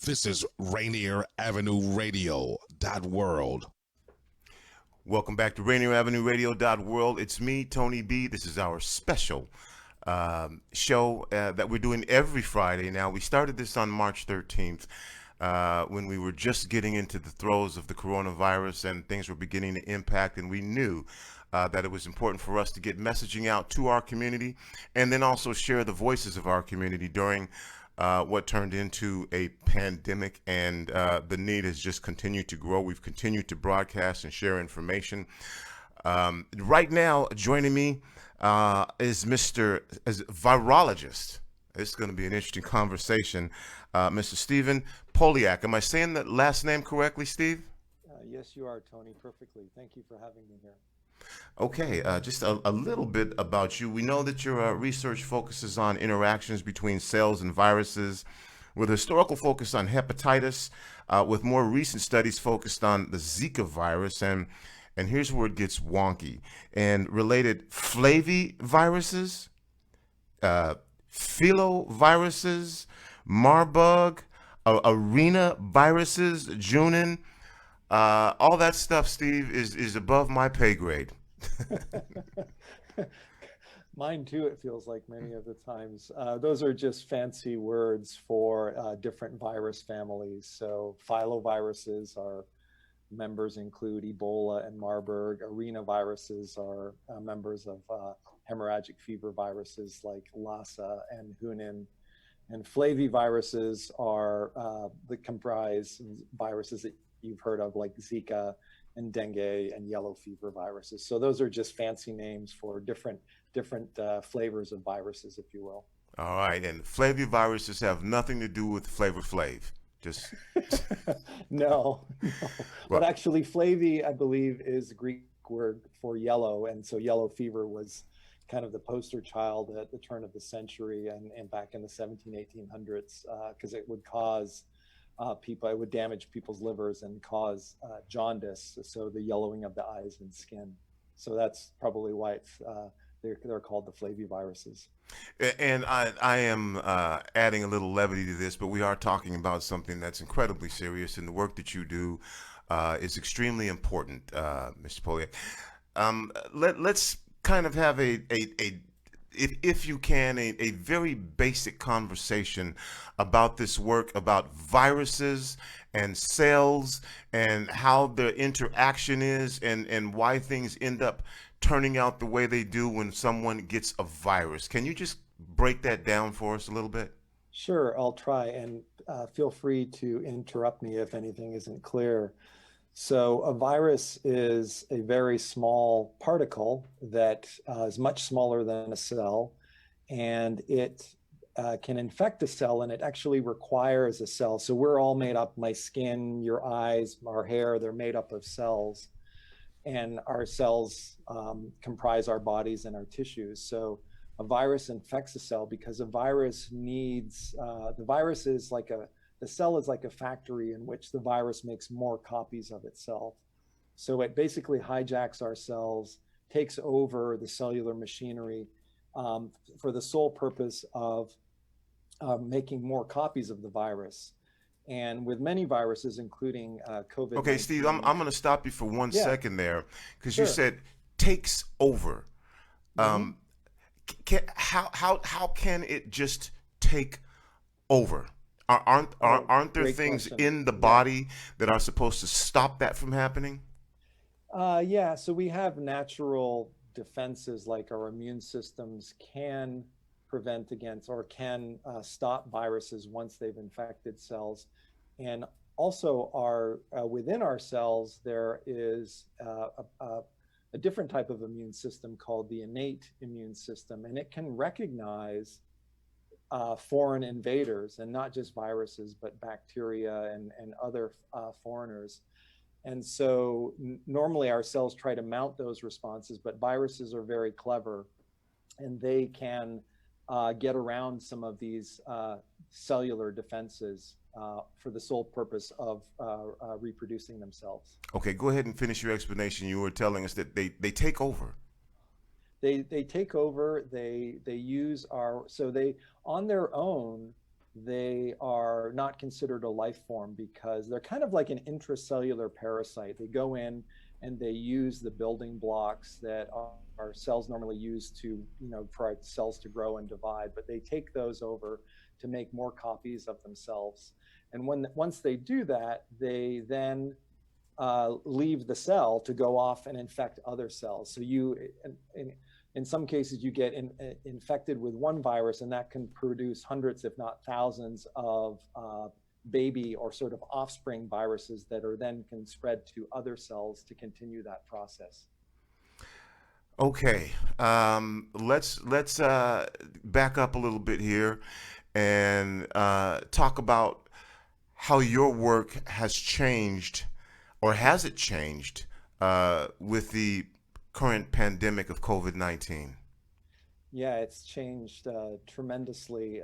This is Rainier Avenue Radio. World. Welcome back to Rainier Avenue Radio World. It's me, Tony B. This is our special show that we're doing every Friday now. We started this on March 13th when we were just getting into the throes of the coronavirus and things were beginning to impact, and we knew that it was important for us to get messaging out to our community and then also share the voices of our community during what turned into a pandemic, and the need has just continued to grow. We've continued to broadcast and share information. Right now, joining me is Virologist. This is going to be an interesting conversation. Mr. Stephen Polyak. Am I saying that last name correctly, Steve? Yes, you are, Tony. Perfectly. Thank you for having me here. Okay, just a little bit about you. We know that your research focuses on interactions between cells and viruses, with a historical focus on hepatitis, with more recent studies focused on the Zika virus, and here's where it gets wonky, and related flaviviruses, filoviruses, Marburg, arena viruses, Junin. All that stuff, Steve, is above my pay grade. Mine too, it feels like many of the times. Those are just fancy words for different virus families. So filoviruses are members include Ebola and Marburg. Arena viruses are members of hemorrhagic fever viruses like Lassa and Hunin. And flaviviruses are that comprise viruses that you've heard of, like Zika and dengue and yellow fever viruses. So those are just fancy names for different flavors of viruses, if you will. All right, and flaviviruses have nothing to do with Flavor Flav. Just no. Well, But actually, flavy, I believe, is a Greek word for yellow, and so yellow fever was kind of the poster child at the turn of the century and back in the 1800s, because it would cause it would damage people's livers and cause jaundice, so the yellowing of the eyes and skin. So that's probably why they're called the flaviviruses. And I am adding a little levity to this, but we are talking about something that's incredibly serious, and the work that you do is extremely important, Mr. Polyak. Let's kind of have if you can, a very basic conversation about this work, about viruses and cells and how the interaction is, and why things end up turning out the way they do when someone gets a virus. Can you just break that down for us a little bit? Sure, I'll try, and feel free to interrupt me if anything isn't clear. So a virus is a very small particle that is much smaller than a cell, and it can infect a cell, and it actually requires a cell. So we're all made up, my skin, your eyes, our hair, they're made up of cells, and our cells comprise our bodies and our tissues. So a virus infects a cell because a virus needs, the cell is like a factory in which the virus makes more copies of itself. So it basically hijacks our cells, takes over the cellular machinery for the sole purpose of making more copies of the virus. And with many viruses, including COVID-19. Okay, Steve, I'm going to stop you for one second there, because Sure. you said takes over. Mhm. How can it just take over? Aren't there Great things question. in the body that are supposed to stop that from happening? Yeah, so we have natural defenses, like our immune systems can prevent against or can stop viruses once they've infected cells. And also within our cells, there is a different type of immune system called the innate immune system, and it can recognize foreign invaders, and not just viruses, but bacteria and other foreigners. And so normally our cells try to mount those responses, but viruses are very clever, and they can get around some of these cellular defenses for the sole purpose of reproducing themselves. Okay, go ahead and finish your explanation. You were telling us that they take over. They take over. They use so they on their own they are not considered a life form because they're kind of like an intracellular parasite. They go in and they use the building blocks that our cells normally use to, for our cells to grow and divide, but they take those over to make more copies of themselves. And once they do that, they then leave the cell to go off and infect other cells. So in some cases, you get infected with one virus, and that can produce hundreds, if not thousands, of baby or sort of offspring viruses that are then can spread to other cells to continue that process. Okay, let's back up a little bit here and talk about how your work has changed, or has it changed with the current pandemic of COVID-19? Yeah, it's changed tremendously.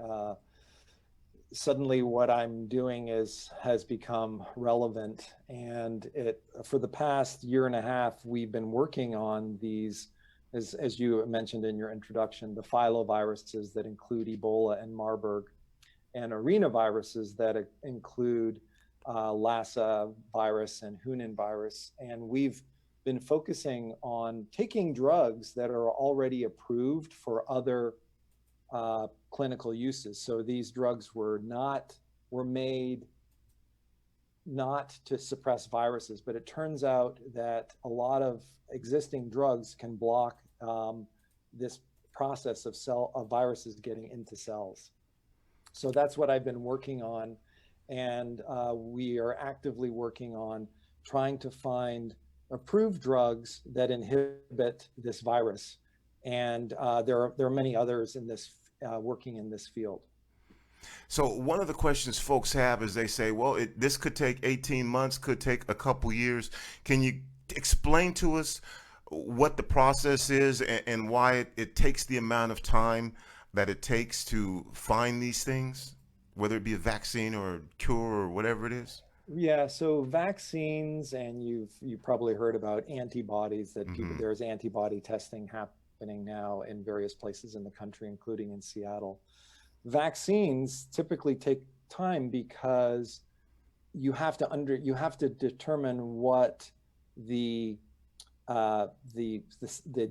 Suddenly what I'm doing has become relevant, and for the past year and a half, we've been working on these, as you mentioned in your introduction, the filoviruses that include Ebola and Marburg, and arenaviruses that include Lassa virus and Hunan virus. And we've been focusing on taking drugs that are already approved for other clinical uses. So these drugs were made not to suppress viruses, but it turns out that a lot of existing drugs can block this process of viruses getting into cells. So that's what I've been working on, and we are actively working on trying to find approved drugs that inhibit this virus. And there are many others in this working in this field. So one of the questions folks have is they say, well, this could take 18 months, could take a couple years. Can you explain to us what the process is and why it takes the amount of time that it takes to find these things, whether it be a vaccine or a cure or whatever it is? Yeah, so vaccines, and you've probably heard about antibodies that there's antibody testing happening now in various places in the country, including in Seattle. Vaccines typically take time because you have to determine what the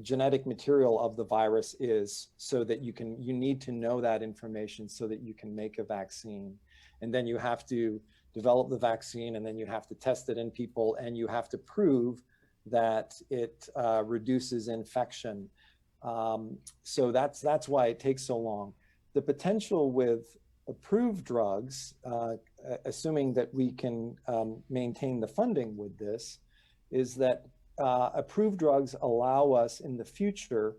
genetic material of the virus is, so that you need to know that information so that you can make a vaccine. And then you have to develop the vaccine, and then you have to test it in people, and you have to prove that it reduces infection. So that's why it takes so long. The potential with approved drugs, assuming that we can maintain the funding with this, is that approved drugs allow us in the future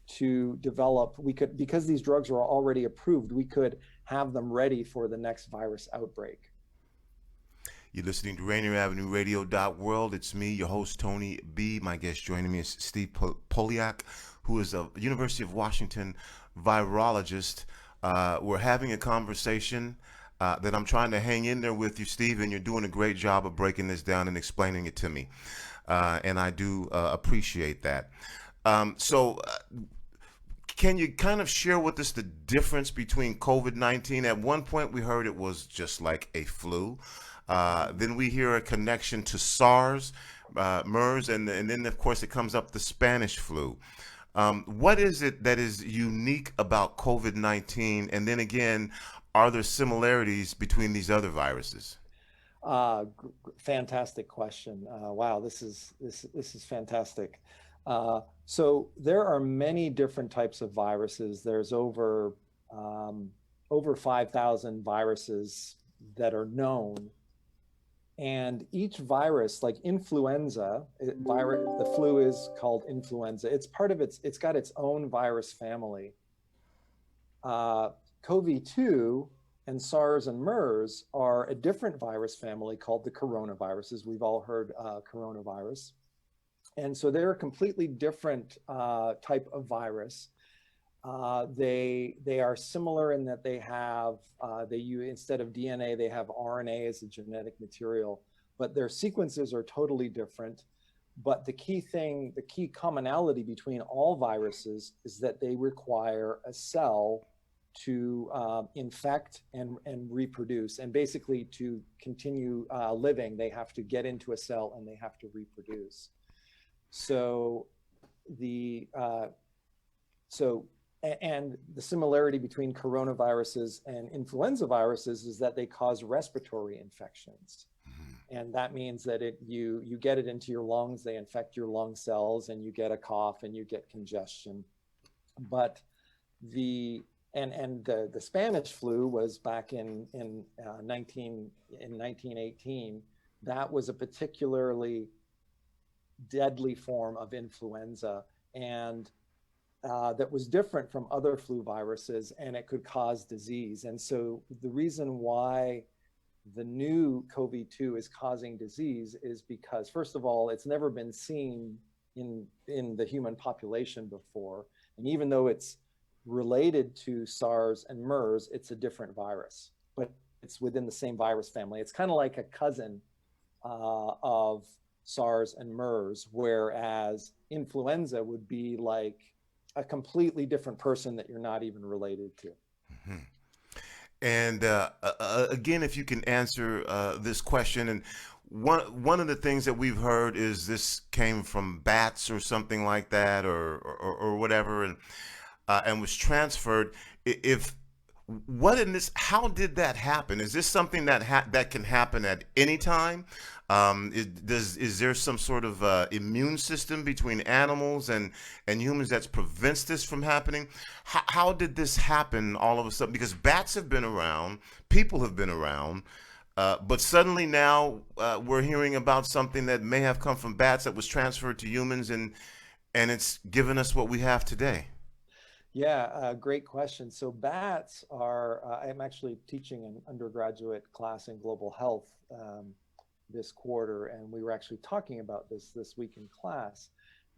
to develop, because these drugs are already approved, we could have them ready for the next virus outbreak. You're listening to Rainier Avenue Radio.world. It's me, your host, Tony B. My guest joining me is Steve Polyak, who is a University of Washington virologist. We're having a conversation that I'm trying to hang in there with you, Steve, and you're doing a great job of breaking this down and explaining it to me. And I do appreciate that. So can you kind of share with us the difference between COVID-19? At one point, we heard it was just like a flu. Then we hear a connection to SARS, MERS, and then, of course, it comes up the Spanish flu. What is it that is unique about COVID-19? And then again, are there similarities between these other viruses? Fantastic question. Wow, this is fantastic. So there are many different types of viruses. There's over 5,000 viruses that are known. And each virus, like influenza, the flu is called influenza. It's got its own virus family. CoV-2 and SARS and MERS are a different virus family called the coronaviruses. We've all heard coronavirus. And so they're a completely different type of virus. They are similar in that they have, instead of DNA, they have RNA as a genetic material, but their sequences are totally different. But the key commonality between all viruses is that they require a cell to infect and reproduce, and basically to continue living, they have to get into a cell and they have to reproduce. So and the similarity between coronaviruses and influenza viruses is that they cause respiratory infections. And that means that you get it into your lungs, they infect your lung cells, and you get a cough and you get congestion. But the Spanish flu was back in 1918. That was a particularly deadly form of influenza, and that was different from other flu viruses, and it could cause disease. And so the reason why the new COVID-2 is causing disease is because, first of all, it's never been seen in the human population before. And even though it's related to SARS and MERS, it's a different virus, but it's within the same virus family. It's kind of like a cousin of SARS and MERS, whereas influenza would be like a completely different person that you're not even related to. Mm-hmm. And again, if you can answer this question, and one of the things that we've heard is this came from bats or something like that, or whatever, and was transferred. How did that happen? Is this something that can happen at any time? Is there some sort of immune system between animals and humans that prevents this from happening? How did this happen all of a sudden? Because bats have been around, people have been around, but suddenly now we're hearing about something that may have come from bats that was transferred to humans, and it's given us what we have today. Yeah, great question. So bats are, I'm actually teaching an undergraduate class in global health this quarter, and we were actually talking about this week in class.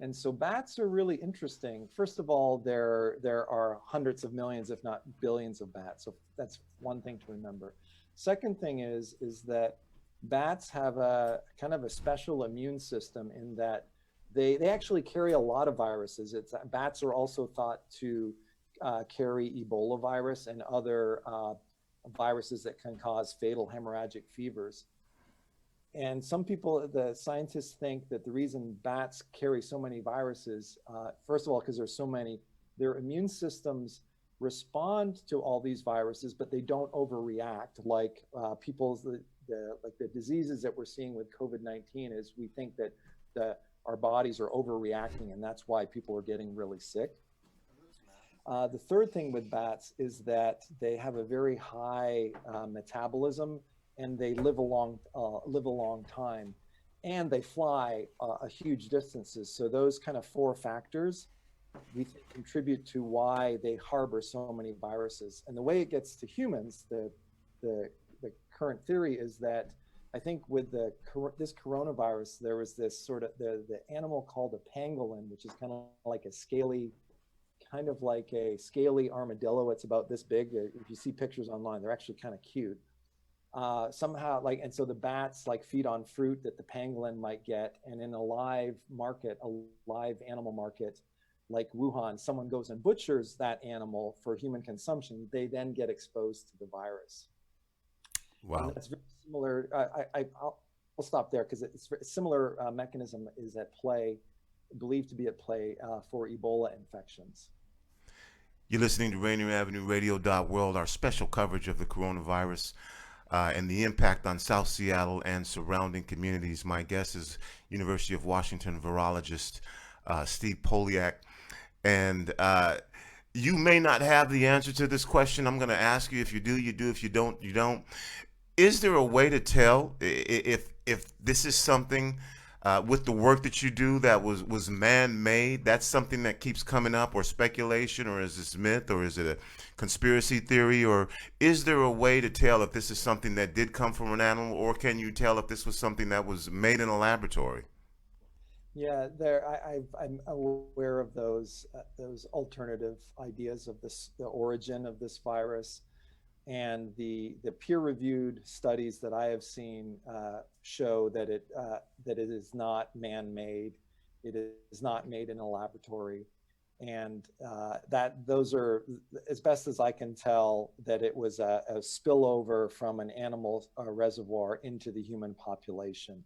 And so bats are really interesting. First of all, there are hundreds of millions, if not billions of bats. So that's one thing to remember. Second thing is that bats have a kind of a special immune system in that they actually carry a lot of viruses. Bats are also thought to carry Ebola virus and other viruses that can cause fatal hemorrhagic fevers. And some people, the scientists, think that the reason bats carry so many viruses, first of all, because there's so many, their immune systems respond to all these viruses, but they don't overreact like the diseases that we're seeing with COVID-19 is we think that our bodies are overreacting, and that's why people are getting really sick. The third thing with bats is that they have a very high metabolism, and they live a long time, and they fly a huge distances. So those kind of four factors we think contribute to why they harbor so many viruses. And the way it gets to humans, the current theory is that I think with this coronavirus, there was this sort of the animal called a pangolin, which is kind of like a scaly armadillo. It's about this big. If you see pictures online, they're actually kind of cute. Somehow, and so the bats feed on fruit that the pangolin might get, and in a live animal market, like Wuhan, someone goes and butchers that animal for human consumption. They then get exposed to the virus. Wow. And that's very similar. I'll stop there because it's a similar mechanism is at play, believed to be at play for Ebola infections. You're listening to Rainier Avenue Radio.world, our special coverage of the coronavirus and the impact on South Seattle and surrounding communities. My guest is University of Washington virologist Steve Polyak. And you may not have the answer to this question. I'm going to ask you. If you do, you do. If you don't, you don't. Is there a way to tell if this is something with the work that you do that was man-made? That's something that keeps coming up, or speculation, or is this myth, or is it a conspiracy theory, or is there a way to tell if this is something that did come from an animal, or can you tell if this was something that was made in a laboratory? Yeah, I'm aware of those alternative ideas of the origin of this virus, and the peer-reviewed studies that I have seen show that it is not man-made. It is not made in a laboratory, And those are, as best as I can tell, that it was a spillover from an animal reservoir into the human population.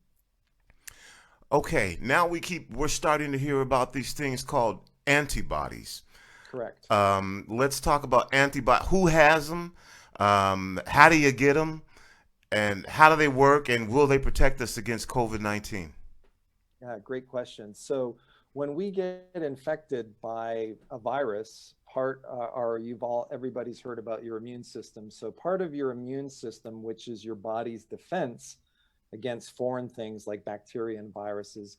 Okay, now we're starting to hear about these things called antibodies. Correct. Let's talk about antibodies. Who has them? How do you get them? And how do they work? And will they protect us against COVID-19? Yeah, great question. So when we get infected by a virus, everybody's heard about your immune system. So part of your immune system, which is your body's defense against foreign things like bacteria and viruses,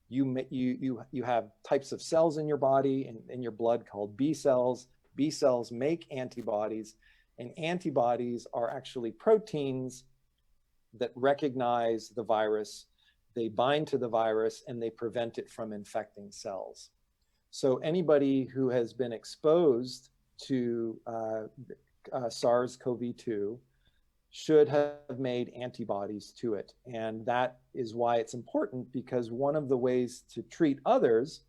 you have types of cells in your body and in your blood called B cells. B cells make antibodies, and antibodies are actually proteins that recognize the virus. They bind to the virus and they prevent it from infecting cells. So anybody who has been exposed to SARS-CoV-2 should have made antibodies to it. And that is why it's important, because one of the ways to treat others,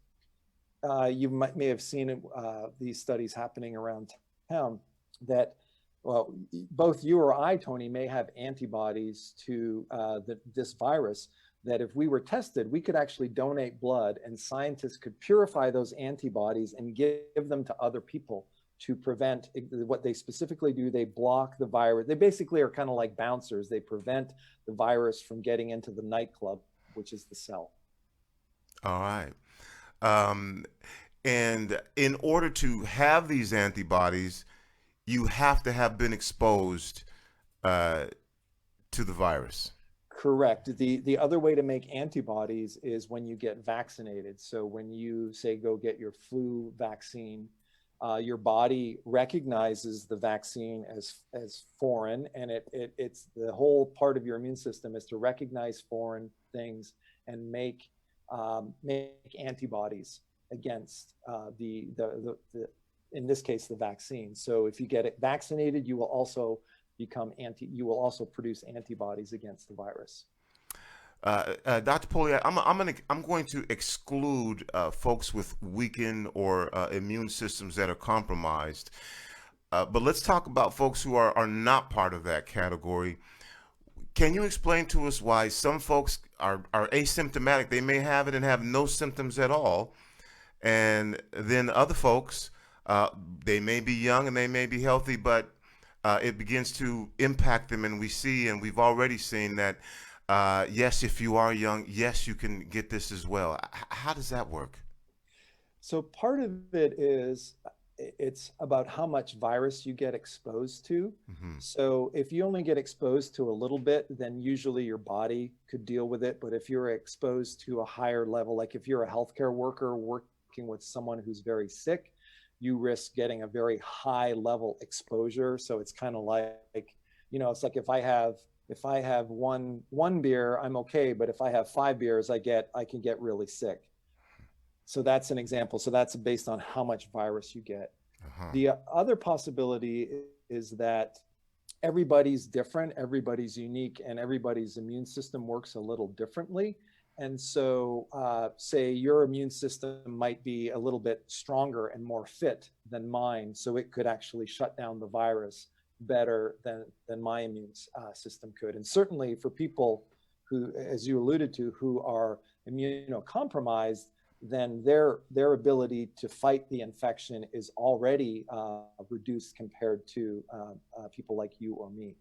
you may have seen these studies happening around town, that, well, both you or I, Tony, may have antibodies to this virus, that if we were tested, we could actually donate blood and scientists could purify those antibodies and give them to other people to prevent. What they specifically do, they block the virus. They basically are kind of like bouncers. They prevent the virus from getting into the nightclub, which is the cell. All right. And in order to have these antibodies, you have to have been exposed to the virus. Correct. The other way to make antibodies is when you get vaccinated. So when you say go get your flu vaccine, your body recognizes the vaccine as foreign, and it's the whole part of your immune system is to recognize foreign things and make antibodies against the in this case the vaccine. So if you get it vaccinated, you will also produce antibodies against the virus. Dr. Polyak, I'm going to exclude folks with weakened or immune systems that are compromised. But let's talk about folks who are not part of that category. Can you explain to us why some folks are asymptomatic? They may have it and have no symptoms at all. And then other folks, they may be young and they may be healthy, but it begins to impact them. And we've already seen that, yes, if you are young, yes, you can get this as well. How does that work? So part of it is it's about how much virus you get exposed to. Mm-hmm. So if you only get exposed to a little bit, then usually your body could deal with it. But if you're exposed to a higher level, like if you're a healthcare worker working with someone who's very sick, you risk getting a very high level exposure. So it's kind of like, it's like if I have one beer, I'm okay. But if I have 5 beers, I can get really sick. So that's an example. So that's based on how much virus you get. Uh-huh. The other possibility is that everybody's different, everybody's unique, and everybody's immune system works a little differently. And so say your immune system might be a little bit stronger and more fit than mine. So it could actually shut down the virus better than my immune system could. And certainly for people who, as you alluded to, who are immunocompromised, then their ability to fight the infection is already reduced compared to people like you or me.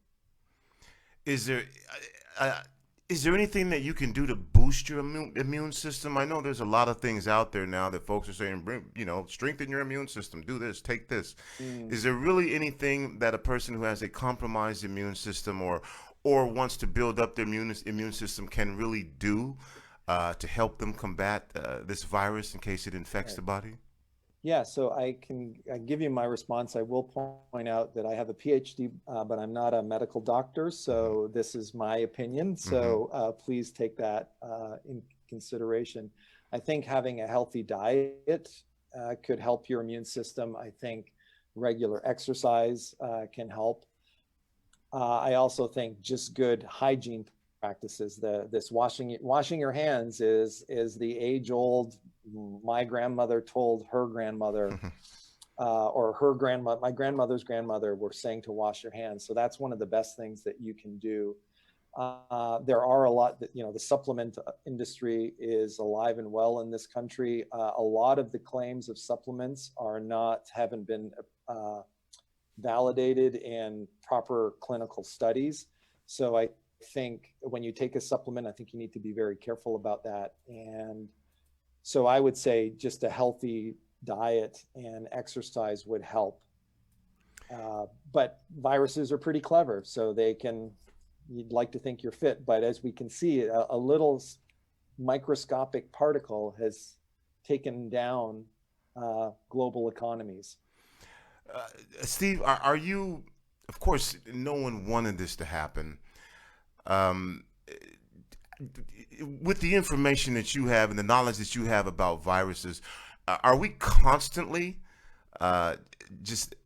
Is there anything that you can do to boost your immune system? I know there's a lot of things out there now that folks are saying, strengthen your immune system, do this, take this. Is there really anything that a person who has a compromised immune system or wants to build up their immune system can really do to help them combat this virus in case it infects the body? Yeah, so I give you my response. I will point out that I have a PhD, but I'm not a medical doctor, so this is my opinion. So please take that in consideration. I think having a healthy diet could help your immune system. I think regular exercise can help. I also think just good hygiene practices. This washing your hands is the age-old my grandmother told her grandmother, or her grandmother, my grandmother's grandmother, were saying to wash your hands. So that's one of the best things that you can do. There are a lot that, the supplement industry is alive and well in this country. A lot of the claims of supplements haven't been validated in proper clinical studies. So I think when you take a supplement, I think you need to be very careful about that. And so I would say just a healthy diet and exercise would help. But viruses are pretty clever, so you'd like to think you're fit, but as we can see, a little microscopic particle has taken down global economies. Steve, are you, of course, no one wanted this to happen. With the information that you have and the knowledge that you have about viruses, are we constantly just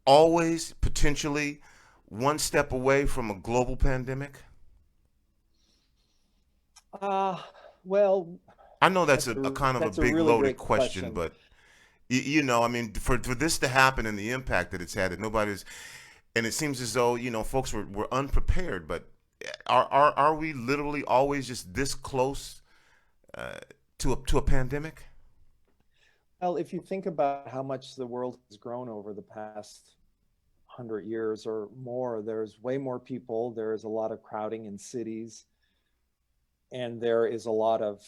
always potentially one step away from a global pandemic? Well, I know that's a kind of a big really loaded question, but I mean, for this to happen and the impact that it's had, that nobody's, and it seems as though, folks were unprepared, but are we literally always just this close to a pandemic? Well, if you think about how much the world has grown over the past 100 years or more, there's way more people, there is a lot of crowding in cities, and there is a lot of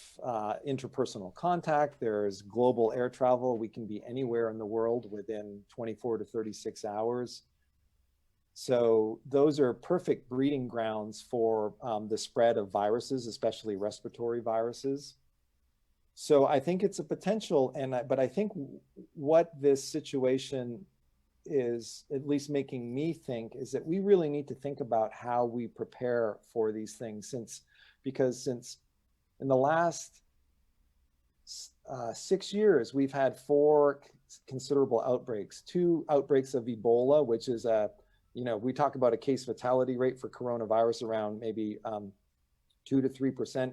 interpersonal contact. There's global air travel. We can be anywhere in the world within 24 to 36 hours. So those are perfect breeding grounds for the spread of viruses, especially respiratory viruses. So I think it's a potential, but I think what this situation is at least making me think is that we really need to think about how we prepare for these things, because in the last 6 years, we've had 4 considerable outbreaks, 2 outbreaks of Ebola, which is we talk about a case fatality rate for coronavirus around maybe 2 to 3%.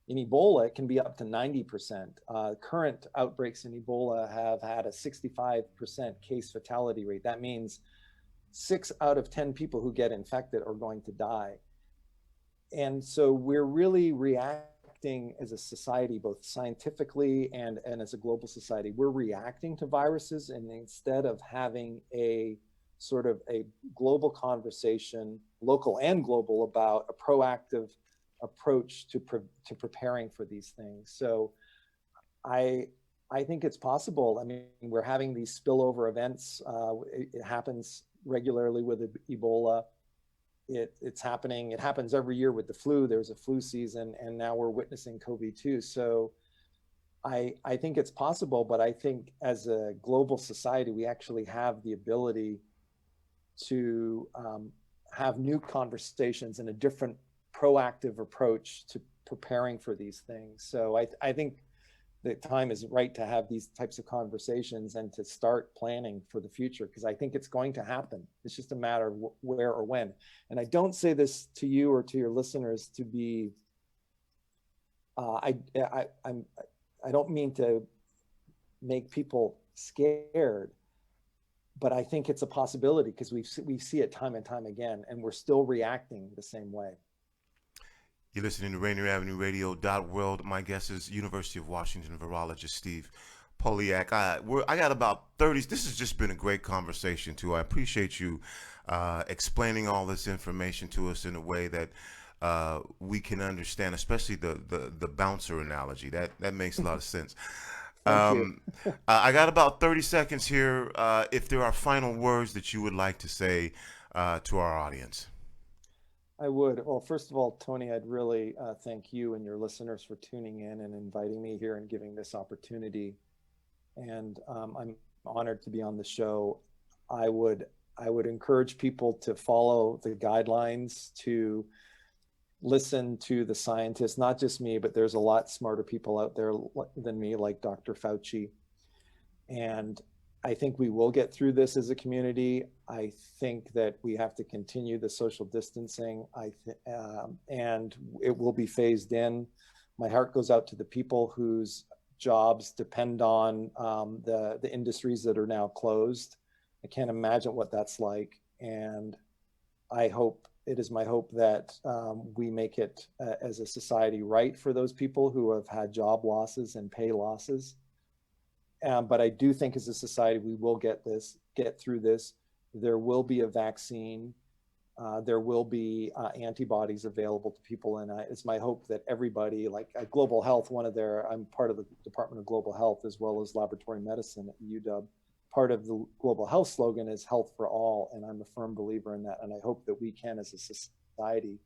In Ebola, it can be up to 90%. Current outbreaks in Ebola have had a 65% case fatality rate. That means 6 out of 10 people who get infected are going to die. And so we're really reacting as a society, both scientifically and as a global society. We're reacting to viruses, and instead of having a sort of a global conversation, local and global, about a proactive approach to preparing for these things. So I think it's possible. I mean, we're having these spillover events. It happens regularly with Ebola. It's happening. It happens every year with the flu. There's a flu season, and now we're witnessing COVID-2. So I think it's possible, but I think as a global society, we actually have the ability to have new conversations and a different proactive approach to preparing for these things. So I think the time is right to have these types of conversations and to start planning for the future, because I think it's going to happen. It's just a matter of where or when. And I don't say this to you or to your listeners to be, I don't mean to make people scared, but I think it's a possibility, because we see it time and time again, and we're still reacting the same way. You're listening to Rainier Avenue Radio .world. My guest is University of Washington virologist Steve Polyak. I got about 30. This has just been a great conversation too. I appreciate you explaining all this information to us in a way that we can understand, especially the bouncer analogy. That makes a lot of sense. I got about 30 seconds here. If there are final words that you would like to say to our audience. I would. Well, first of all, Tony, I'd really thank you and your listeners for tuning in and inviting me here and giving this opportunity. And I'm honored to be on the show. I would encourage people to follow the guidelines, to listen to the scientists, not just me, but there's a lot smarter people out there than me, like Dr. Fauci. And I think we will get through this as a community. I think that we have to continue the social distancing, and it will be phased in. My heart goes out to the people whose jobs depend on the industries that are now closed. I can't imagine what that's like. And it is my hope that we make it as a society right for those people who have had job losses and pay losses. But I do think as a society, we will get through this. There will be a vaccine. There will be antibodies available to people. And it's my hope that everybody, like Global Health, I'm part of the Department of Global Health as well as laboratory medicine at UW. Part of the Global Health slogan is health for all. And I'm a firm believer in that. And I hope that we can, as a society,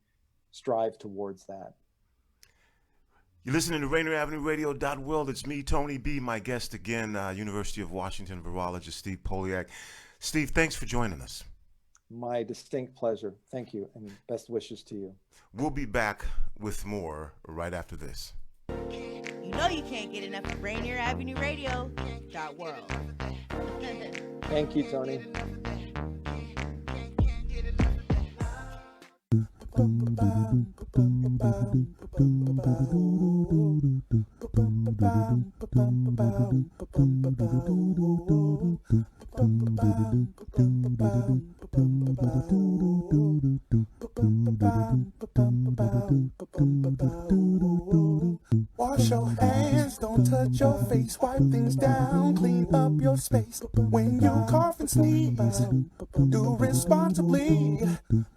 strive towards that. You're listening to Rainier Avenue Radio.world. It's me, Tony B. My guest again, University of Washington virologist Steve Polyak. Steve, thanks for joining us. My distinct pleasure. Thank you, and best wishes to you. We'll be back with more right after this. You know you can't get enough of Rainier Avenue Radio.world. Thank you, Tony. Wash your hands, don't touch your face, wipe things down, clean up your space. When you cough and sneeze, do responsibly.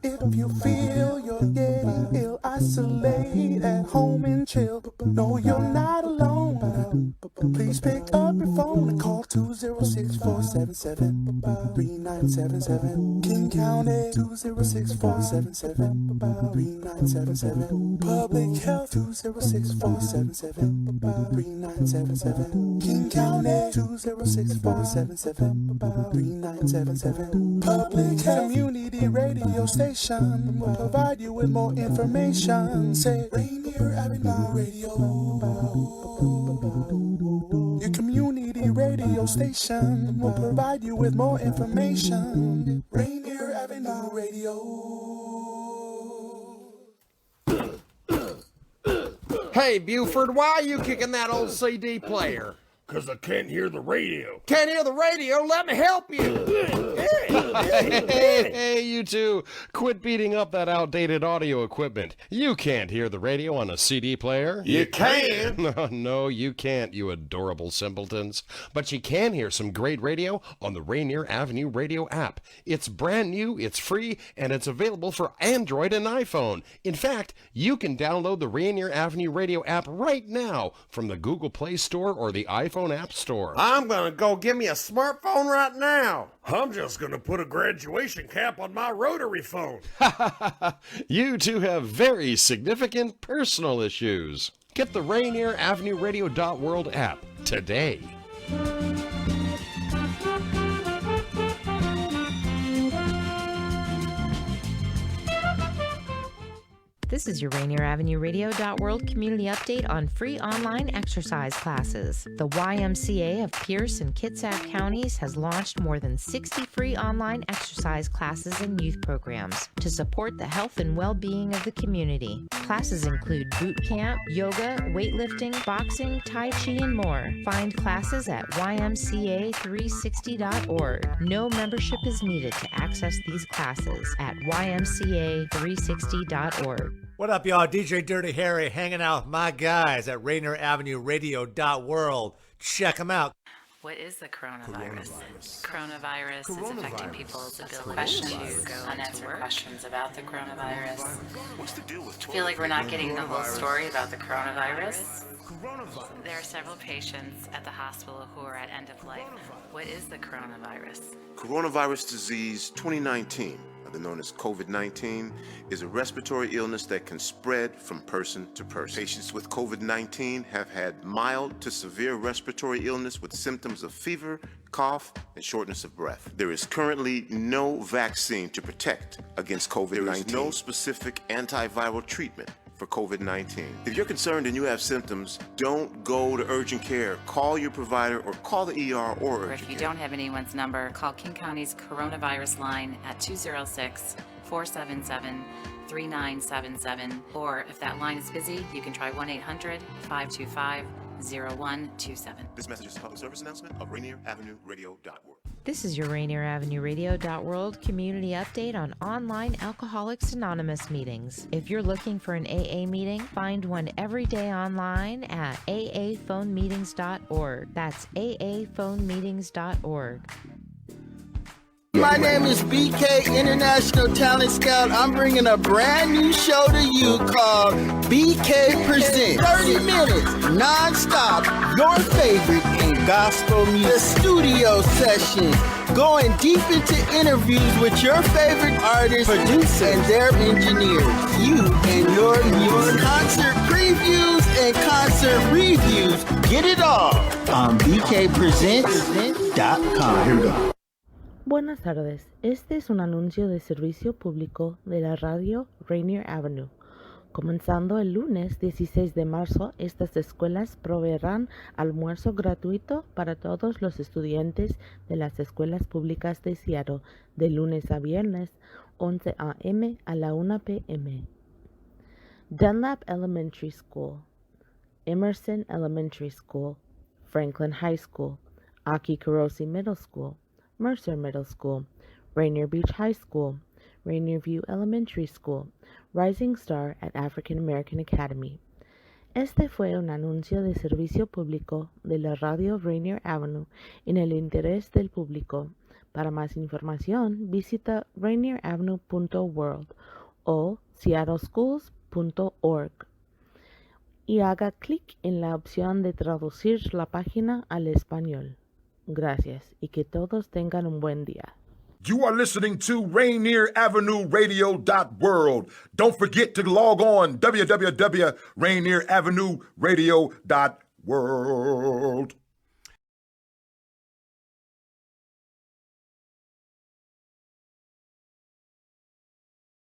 If you feel you're getting ill, isolate at home and chill. No, you're not alone. Please pick up your phone and call 206-477-3977. King County 206-477-3977. Public Health 206-477-3977. King County 206-477-3977. Public Health Community Radio Station will provide you with more information. Say Rainier Avenue Radio. Your community radio station will provide you with more information. Rainier Avenue Radio. Hey, Buford, why are you kicking that old CD player? Because I can't hear the radio. Can't hear the radio? Let me help you. Hey, you two, quit beating up that outdated audio equipment. You can't hear the radio on a CD player. You can. No, you can't, you adorable simpletons. But you can hear some great radio on the Rainier Avenue Radio app. It's brand new, it's free, and it's available for Android and iPhone. In fact, you can download the Rainier Avenue Radio app right now from the Google Play Store or the iPhone App Store. I'm going to go get me a smartphone right now. I'm just going to put a graduation cap on my rotary phone. You two have very significant personal issues. Get the Rainier Avenue Radio.world app today. This is your Rainier Avenue Radio.world community update on free online exercise classes. The YMCA of Pierce and Kitsap counties has launched more than 60 free online exercise classes and youth programs to support the health and well-being of the community. Classes include boot camp, yoga, weightlifting, boxing, tai chi, and more. Find classes at ymca360.org. No membership is needed to access these classes at ymca360.org. What up, y'all? DJ Dirty Harry hanging out with my guys at Rainier Avenue Radio.world. Check them out. What is the coronavirus? Coronavirus is affecting people's ability to go unanswered questions about the coronavirus. What's the deal with I feel like we're not getting the whole story about the coronavirus. There are several patients at the hospital who are at end of life. What is the coronavirus? Coronavirus disease 2019, known as COVID-19, is a respiratory illness that can spread from person to person. Patients with COVID-19 have had mild to severe respiratory illness with symptoms of fever, cough, and shortness of breath. There is currently no vaccine to protect against COVID-19. There is no specific antiviral treatment for COVID-19. If you're concerned and you have symptoms, don't go to urgent care. Call your provider or call the ER or urgent Or if you don't have anyone's number, call King County's coronavirus line at 206-477-3977. Or if that line is busy, you can try 1-800-525-0000. 0127. This message is a public service announcement of Rainier Avenue Radio.org. This is your Rainier Avenue Radio.world community update on online Alcoholics Anonymous meetings. If you're looking for an AA meeting, find one every day online at aaphonemeetings.org. That's aaphonemeetings.org. My name is BK, International Talent Scout. I'm bringing a brand new show to you called BK Presents. 30 minutes, non-stop, your favorite in gospel music. The studio sessions, going deep into interviews with your favorite artists, producers, and their engineers. You and your music. Concert previews and concert reviews. Get it all on bkpresents.com. Here we go. Buenas tardes, este es un anuncio de servicio público de la radio Rainier Avenue. Comenzando el lunes 16 de marzo, estas escuelas proveerán almuerzo gratuito para todos los estudiantes de las escuelas públicas de Seattle, de lunes a viernes, 11 a.m. a la 1 p.m. Dunlap Elementary School, Emerson Elementary School, Franklin High School, Aki Kurosi Middle School, Mercer Middle School, Rainier Beach High School, Rainier View Elementary School, Rising Star at African American Academy. Este fue un anuncio de servicio público de la radio Rainier Avenue en el interés del público. Para más información, visita rainieravenue.world o seattleschools.org y haga clic en la opción de traducir la página al español. Gracias y que todos tengan un buen día. You are listening to Rainier Avenue Radio.world. Don't forget to log on www.rainieravenue Radio.world.